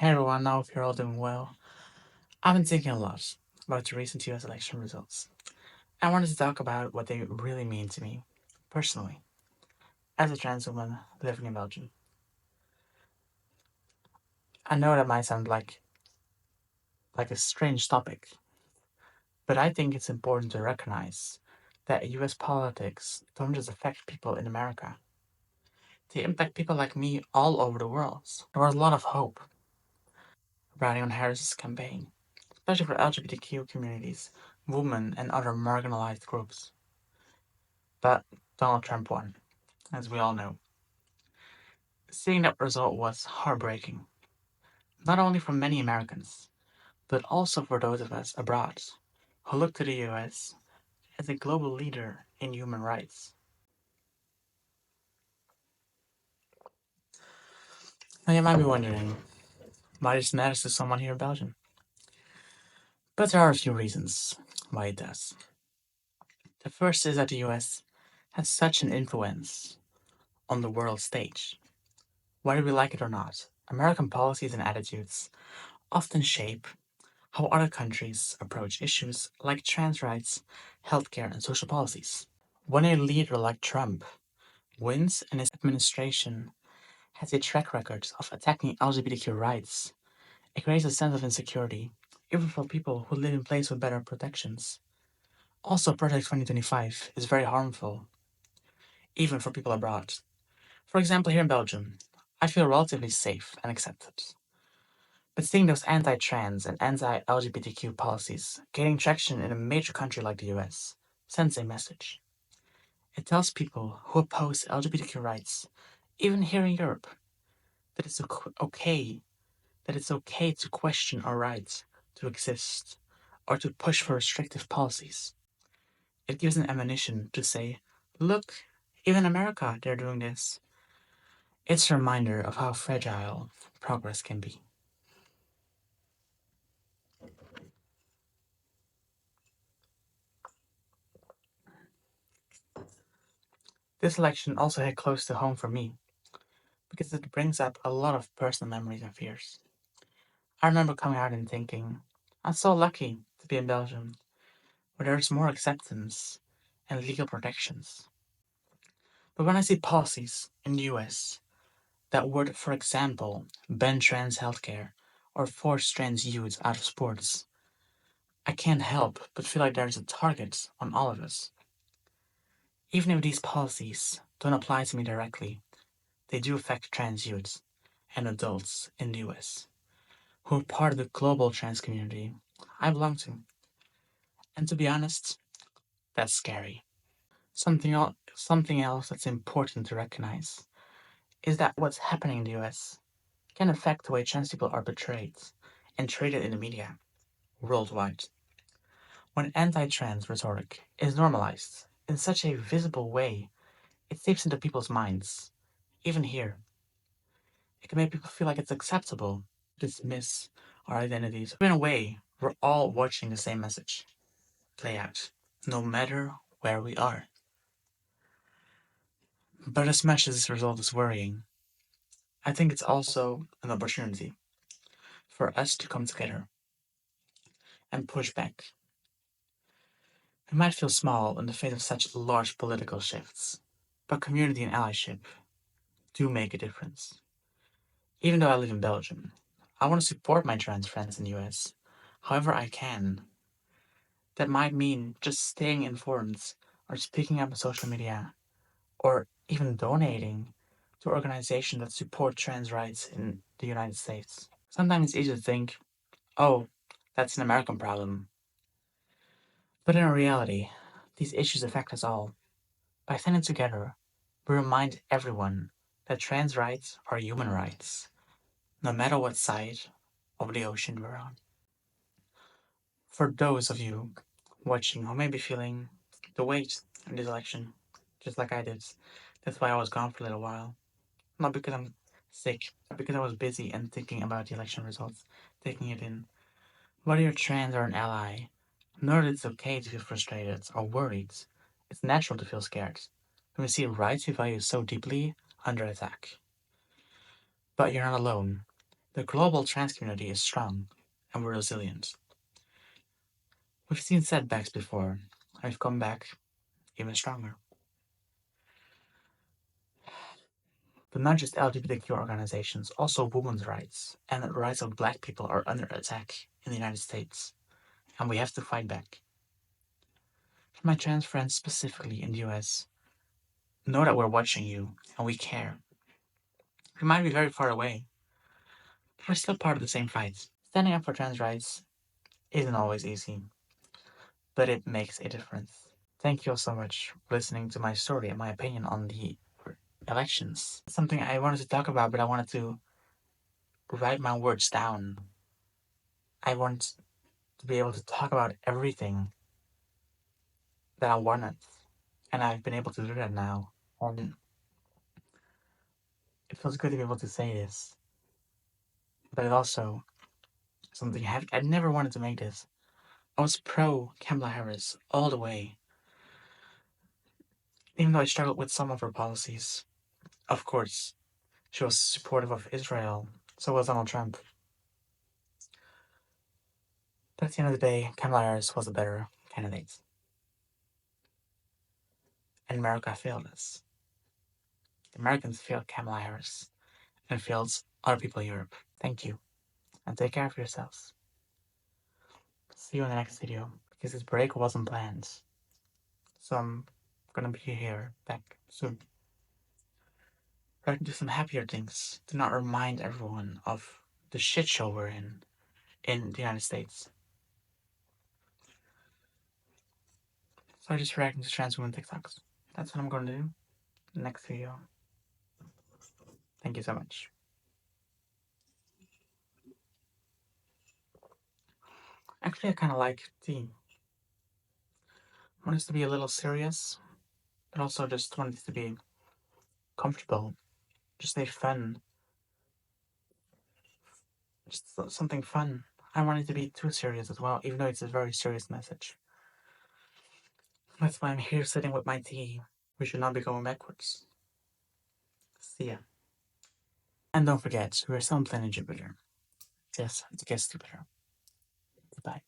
Hey everyone, I hope you're all doing well. I've been thinking a lot about the recent US election results. I wanted to talk about what they really mean to me, personally, as a trans woman living in Belgium. I know that might sound like a strange topic, but I think it's important to recognize that US politics don't just affect people in America. They impact people like me all over the world. There was a lot of hope riding on Harris's campaign, especially for LGBTQ communities, women, and other marginalized groups. But Donald Trump won, as we all know. Seeing that result was heartbreaking, not only for many Americans, but also for those of us abroad who look to the US as a global leader in human rights. Now, you might be wondering why this matters to someone here in Belgium. But there are a few reasons why it does. The first is that the US has such an influence on the world stage. Whether we like it or not, American policies and attitudes often shape how other countries approach issues like trans rights, healthcare, and social policies. When a leader like Trump wins and his administration has a track record of attacking LGBTQ rights, it creates a sense of insecurity, even for people who live in places with better protections. Also, Project 2025 is very harmful, even for people abroad. For example, here in Belgium, I feel relatively safe and accepted. But seeing those anti trans and anti LGBTQ policies gaining traction in a major country like the US sends a message. It tells people who oppose LGBTQ rights, even here in Europe, that it's okay to question our right to exist or to push for restrictive policies. It gives an ammunition to say, look, even America, they're doing this. It's a reminder of how fragile progress can be. This election also hit close to home for me because it brings up a lot of personal memories and fears. I remember coming out and thinking, I'm so lucky to be in Belgium, where there's more acceptance and legal protections. But when I see policies in the US that would, for example, ban trans healthcare or force trans youth out of sports, I can't help but feel like there's a target on all of us. Even if these policies don't apply to me directly, they do affect trans youths and adults in the US who are part of the global trans community I belong to. And to be honest, that's scary. Something else that's important to recognize is that what's happening in the US can affect the way trans people are portrayed and treated in the media worldwide. When anti trans rhetoric is normalized in such a visible way, it seeps into people's minds. Even here, it can make people feel like it's acceptable to dismiss our identities. In a way, we're all watching the same message play out, no matter where we are. But as much as this result is worrying, I think it's also an opportunity for us to come together and push back. We might feel small in the face of such large political shifts, but community and allyship do make a difference. Even though I live in Belgium, I want to support my trans friends in the US however I can. That might mean just staying informed or speaking up on social media or even donating to organizations that support trans rights in the United States. Sometimes it's easy to think, oh, that's an American problem. But in reality, these issues affect us all. By standing together, we remind everyone that trans rights are human rights, no matter what side of the ocean we're on. For those of you watching who may be feeling the weight in this election, just like I did, that's why I was gone for a little while. Not because I'm sick, but because I was busy and thinking about the election results, taking it in. Whether you're trans or an ally, know that it's okay to feel frustrated or worried. It's natural to feel scared when we see rights we value so deeply under attack. But you're not alone. The global trans community is strong, and we're resilient. We've seen setbacks before, and we've come back even stronger. But not just LGBTQ organizations, also women's rights and the rights of black people are under attack in the United States, and we have to fight back. For my trans friends specifically in the US, know that we're watching you and we care. We might be very far away, but we're still part of the same fight. Standing up for trans rights isn't always easy, but it makes a difference. Thank you all so much for listening to my story and my opinion on the elections. It's something I wanted to talk about, but I wanted to write my words down. I want to be able to talk about everything that I wanted, and I've been able to do that now. And it feels good to be able to say this, but it also something I never wanted to make this. I was pro Kamala Harris all the way, even though I struggled with some of her policies. Of course, she was supportive of Israel, so was Donald Trump. But at the end of the day, Kamala Harris was a better candidate. And America failed us. The Americans failed Kamala Harris and failed other people in Europe. Thank you, and take care of yourselves. See you in the next video, because this break wasn't planned. So I'm gonna be here back soon. But I can do some happier things to not remind everyone of the shit show we're in the United States. So I just reacting to trans women TikToks. That's what I'm gonna do next video. Thank you so much. Actually, I kind of like tea. I want this to be a little serious, but also just want this to be comfortable. Just a fun, just something fun. I don't want it to be too serious as well, even though it's a very serious message. That's why I'm here sitting with my tea. We should not be going backwards. See ya. And don't forget, we're still on planet Jupiter. Yes, it gets stupider. Goodbye.